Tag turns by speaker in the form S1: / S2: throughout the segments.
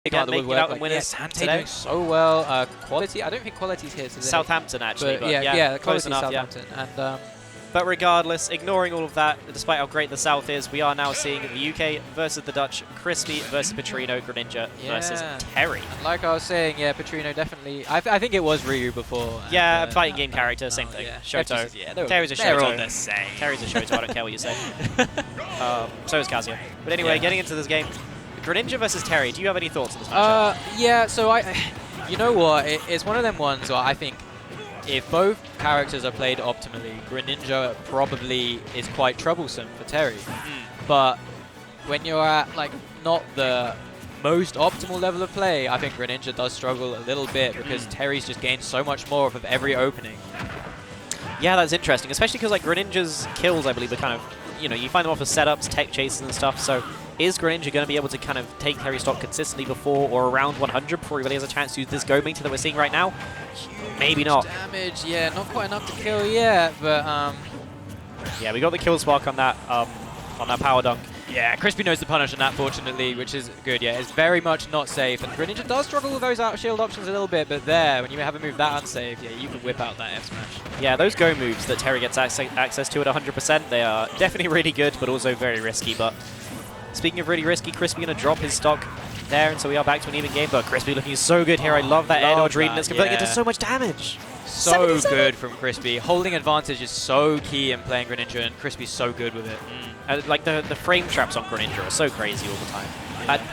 S1: Again, making out
S2: like,
S1: winners
S2: today. Doing so well. Quality, I don't think Quality's here today.
S1: Southampton, actually.
S2: But yeah,
S1: close enough,
S2: Southampton.
S1: yeah.
S2: And,
S1: but regardless, ignoring all of that, despite how great the South is, we are now seeing the UK versus the Dutch, Crispy versus Patrino, Greninja versus Terry.
S2: And like I was saying, yeah, Patrino definitely. I think it was Ryu before.
S1: Yeah, fighting game character, same thing.
S2: Yeah.
S1: Shoto.
S2: Yeah,
S1: Terry's a Shoto.
S2: They're all the same.
S1: Terry's a Shoto, I don't care what you say. So is Kazuya. But anyway, getting into this game, Greninja versus Terry, do you have any thoughts on this matchup?
S2: Yeah, so you know what, it's one of them ones where I think if both characters are played optimally, Greninja probably is quite troublesome for Terry. But when you're at like not the most optimal level of play, I think Greninja does struggle a little bit because Terry's just gained so much more off of every opening.
S1: Yeah, that's interesting, especially because like Greninja's kills, I believe, are kind of, you find them off of setups, tech chases and stuff, so is Greninja going to be able to kind of take Terry stock consistently before or around 100 before he really has a chance to use this go meter that we're seeing right now? Maybe not.
S2: Damage, yeah, not quite enough to kill yet, but
S1: yeah, we got the kill spark on that power dunk.
S2: Yeah, Crispy knows the punish on that, fortunately, which is good. Yeah, it's very much not safe, and Greninja does struggle with those out shield options a little bit, but there, when you have a move that unsafe, yeah, you can whip out that F smash.
S1: Yeah, those go moves that Terry gets access to at 100%, they are definitely really good, but also very risky. But speaking of really risky, Crispy going to drop his stock there, and so we are back to an even game. But Crispy looking so good here. I love that air dodge read, and it's converting into so much damage.
S2: So 77. Good from Crispy. Holding advantage is so key in playing Greninja, and Crispy's so good with it.
S1: Like the frame traps on Greninja are so crazy all the time.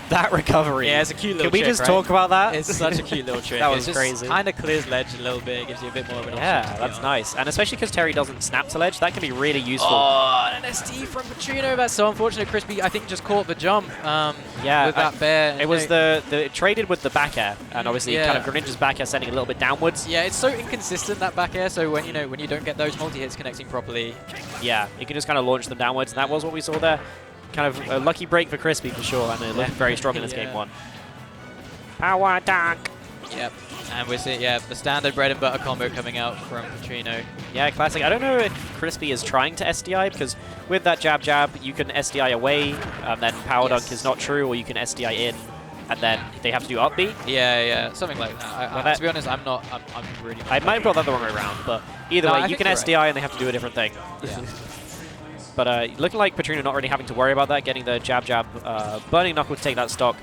S1: That recovery.
S2: Yeah, it's a cute little
S1: trick. Can we just talk about that?
S2: It's such a cute little trick.
S1: That was crazy.
S2: It kind of clears ledge a little bit, gives you a bit more of an option.
S1: Yeah, that's nice. And especially because Terry doesn't snap to ledge, that can be really useful.
S2: Oh, an SD from Patrino. That's so unfortunate. Crispy, I think, just caught the jump with that bear.
S1: It was it traded with the back air, and obviously kind of Greninja's back air sending a little bit downwards.
S2: Yeah, it's so inconsistent, that back air, so when you don't get those multi-hits connecting properly.
S1: Yeah, you can just kind of launch them downwards, and that was what we saw there. Kind of a lucky break for Crispy for sure, and it looked very strong in this game one. Power dunk!
S2: Yep, and we're seeing, the standard bread and butter combo coming out from Patrino.
S1: Yeah, classic. I don't know if Crispy is trying to SDI, because with that jab, you can SDI away, then power dunk is not true, or you can SDI in, and then they have to do up B.
S2: Yeah, something like that. To be honest, I'm really...
S1: I might have brought that the wrong way around, but either way, you can SDI and they have to do a different thing.
S2: Yeah.
S1: But looking like Patrino not really having to worry about that, getting the jab, burning knuckle to take that stock.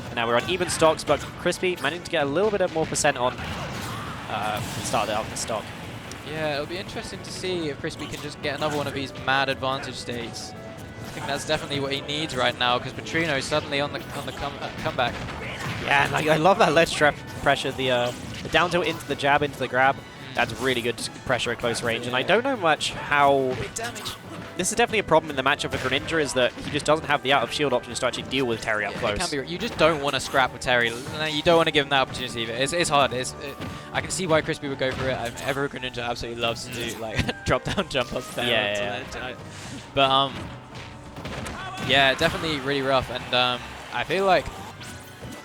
S1: And now we're on even stocks, but Crispy managing to get a little bit more percent on the start of the stock.
S2: Yeah, it'll be interesting to see if Crispy can just get another one of these mad advantage states. I think that's definitely what he needs right now, because Patrino is suddenly on the comeback.
S1: Yeah, and I love that ledge trap pressure, the down tilt into the jab, into the grab. That's really good pressure at close range, and I don't know much how...
S2: Big damage.
S1: This is definitely a problem in the matchup for Greninja, is that he just doesn't have the out-of-shield options to actually deal with Terry up close.
S2: It can be, you just don't want to scrap with Terry. You don't want to give him that opportunity either. It's hard. I can see why Crispy would go for it. Every Greninja absolutely loves to do like drop-down, jump-up down.
S1: Yeah.
S2: But yeah, definitely really rough. And I feel like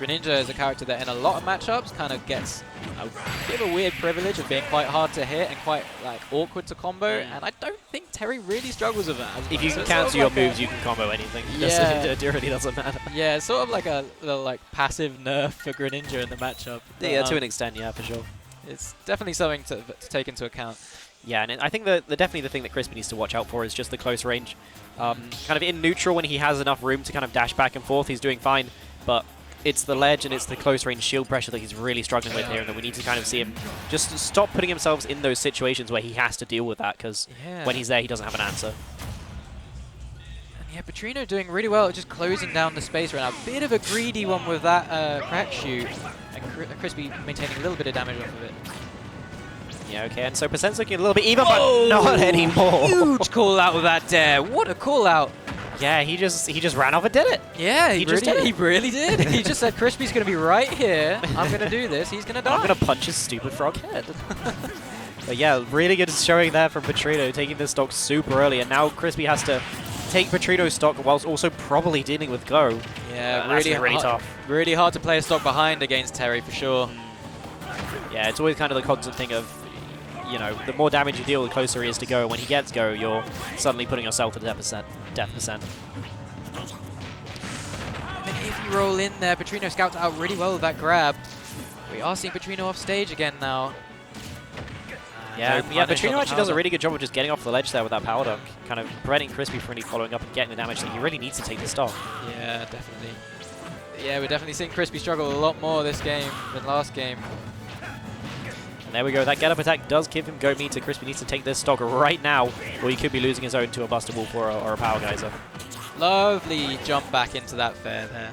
S2: Greninja is a character that in a lot of matchups kind of gets a bit of a weird privilege of being quite hard to hit and quite like awkward to combo, and I don't think Terry really struggles with that.
S1: If you can cancel your moves, you can combo anything.
S2: Yeah.
S1: It really doesn't matter.
S2: Yeah, it's sort of like a little like passive nerf for Greninja in the matchup. But,
S1: yeah, to an extent, yeah, for sure.
S2: It's definitely something to take into account.
S1: Yeah, and I think definitely the thing that Crispy needs to watch out for is just the close range. Kind of in neutral, when he has enough room to kind of dash back and forth, he's doing fine, but it's the ledge and it's the close range shield pressure that he's really struggling with here, and that we need to kind of see him just stop putting himself in those situations where he has to deal with that, because when he's there, he doesn't have an answer.
S2: And yeah, Patrino doing really well at just closing down the space right now. A bit of a greedy one with that crack shoot, and Crispy maintaining a little bit of damage off of it.
S1: Yeah, okay, and so percent's looking a little bit even, but not anymore.
S2: Huge call out with that dare. What a call out.
S1: Yeah, he just ran off and did it.
S2: Yeah, he really did. He just said, Crispy's going to be right here. I'm going to do this. He's going to die.
S1: I'm going to punch his stupid frog head. But yeah, really good showing there from Patrino, taking this stock super early. And now Crispy has to take Patrino's stock whilst also probably dealing with Go.
S2: Yeah,
S1: really tough.
S2: Really hard to play a stock behind against Terry, for sure.
S1: Yeah, it's always kind of the constant thing of, the more damage you deal, the closer he is to Go. And when he gets Go, you're suddenly putting yourself at death percent.
S2: if you roll in there, Patrino scouts out really well with that grab. We are seeing Patrino off stage again now.
S1: Yeah,
S2: No
S1: yeah.
S2: punish on
S1: Patrino
S2: the
S1: actually does a
S2: power
S1: really good job of just getting off the ledge there with that power dunk, kind of preventing Crispy from really following up and getting the damage that he really needs to take the stock.
S2: Yeah, definitely. Yeah, we're definitely seeing Crispy struggle a lot more this game than last game.
S1: And there we go. That get-up attack does give him go meter. Crispy needs to take this stock right now, or he could be losing his own to a Buster Wolf or a Power Geyser.
S2: Lovely jump back into that fair there.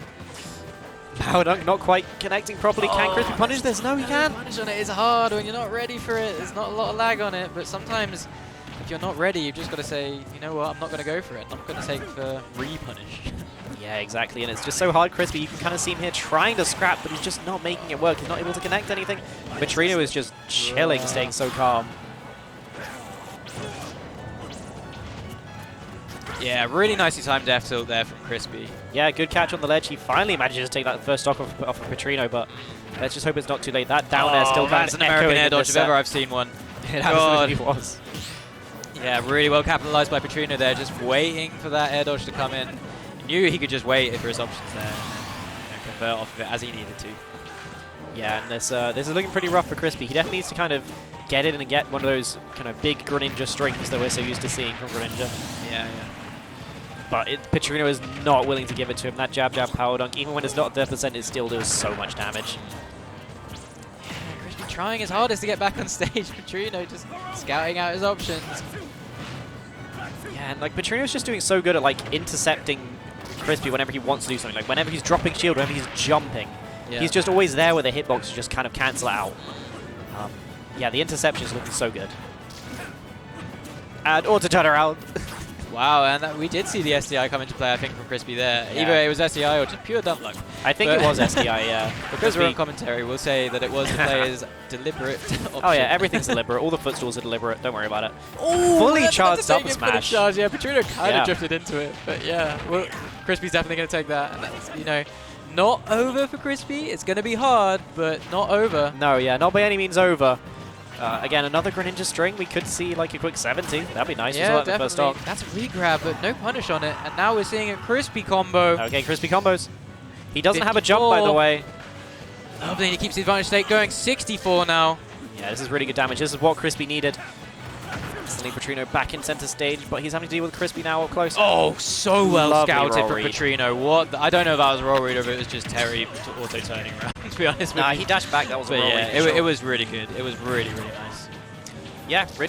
S1: Power dunk not quite connecting properly. Can Crispy punish this? No, he can.
S2: Punish on it is hard when you're not ready for it. There's not a lot of lag on it, but sometimes if you're not ready, you've just got to say, you know what, I'm not going to go for it. I'm not going to take the re-punish.
S1: Yeah, exactly. And it's just so hard, Crispy. You can kind of see him here trying to scrap, but he's just not making it work. He's not able to connect anything. Patrino is just chilling, staying so calm.
S2: Yeah, really nicely timed F tilt there from Crispy.
S1: Yeah, good catch on the ledge. He finally manages to take that first stock off of Patrino, but let's just hope it's not too late. That down air still kind
S2: that's
S1: of
S2: an American
S1: echoing
S2: air
S1: in
S2: dodge
S1: this
S2: if ever
S1: set.
S2: I've seen one.
S1: It absolutely was.
S2: Yeah, really well capitalized by Patrino there, just waiting for that air dodge to come in. He knew he could just wait for his options there and convert off of it as he needed to.
S1: Yeah, and this is looking pretty rough for Crispy. He definitely needs to kind of get in and get one of those kind of big Greninja strings that we're so used to seeing from Greninja.
S2: Yeah.
S1: But Patrino is not willing to give it to him. That jab power dunk, even when it's not 30%, it still does so much damage.
S2: Yeah, Crispy trying his hardest to get back on stage. Patrino just scouting out his options.
S1: Yeah, and like Patrino's just doing so good at like intercepting Crispy whenever he wants to do something. Like whenever he's dropping shield, whenever he's jumping, he's just always there with a hitbox to just kind of cancel it out. Yeah, the interception is looking so good. And auto turnaround.
S2: Wow, and we did see the SDI come into play, I think, from Crispy there.
S1: Yeah.
S2: Either it was SDI or just pure dump luck.
S1: I think it was SDI, yeah.
S2: Because we're on commentary, we'll say that it was the player's deliberate option.
S1: Oh yeah, everything's deliberate. All the footstools are deliberate. Don't worry about it.
S2: Oh,
S1: fully charged up smash.
S2: Charge. Yeah, Patrino kind
S1: Yeah.
S2: of drifted into it, but yeah, well, Crispy's definitely going to take that. And that's, you know, not over for Crispy. It's going to be hard, but not over.
S1: No, yeah, not by any means over. Again, another Greninja string. We could see like a quick 70. That'd be nice.
S2: Yeah,
S1: As well, the first
S2: definitely.
S1: stock.
S2: That's a re-grab, but no punish on it. And now we're seeing a Crispy combo.
S1: Okay, Crispy combos. He doesn't have a jump, by the
S2: 54.
S1: way.
S2: Lovely, he keeps the advantage state going. 64 now.
S1: Yeah, this is really good damage. This is what Crispy needed. Suddenly Patrino back in center stage, but he's having to deal with Crispy now up close.
S2: Oh, so well
S1: Lovely
S2: scouted
S1: roll
S2: from
S1: read.
S2: Patrino. What? I don't know if that was a roll read or if it was just Terry auto-turning around, to be honest with
S1: Nah,
S2: you.
S1: he dashed back. That was a
S2: But
S1: roll
S2: yeah,
S1: read for sure.
S2: it was really good. It was really, really nice.
S1: Yeah, really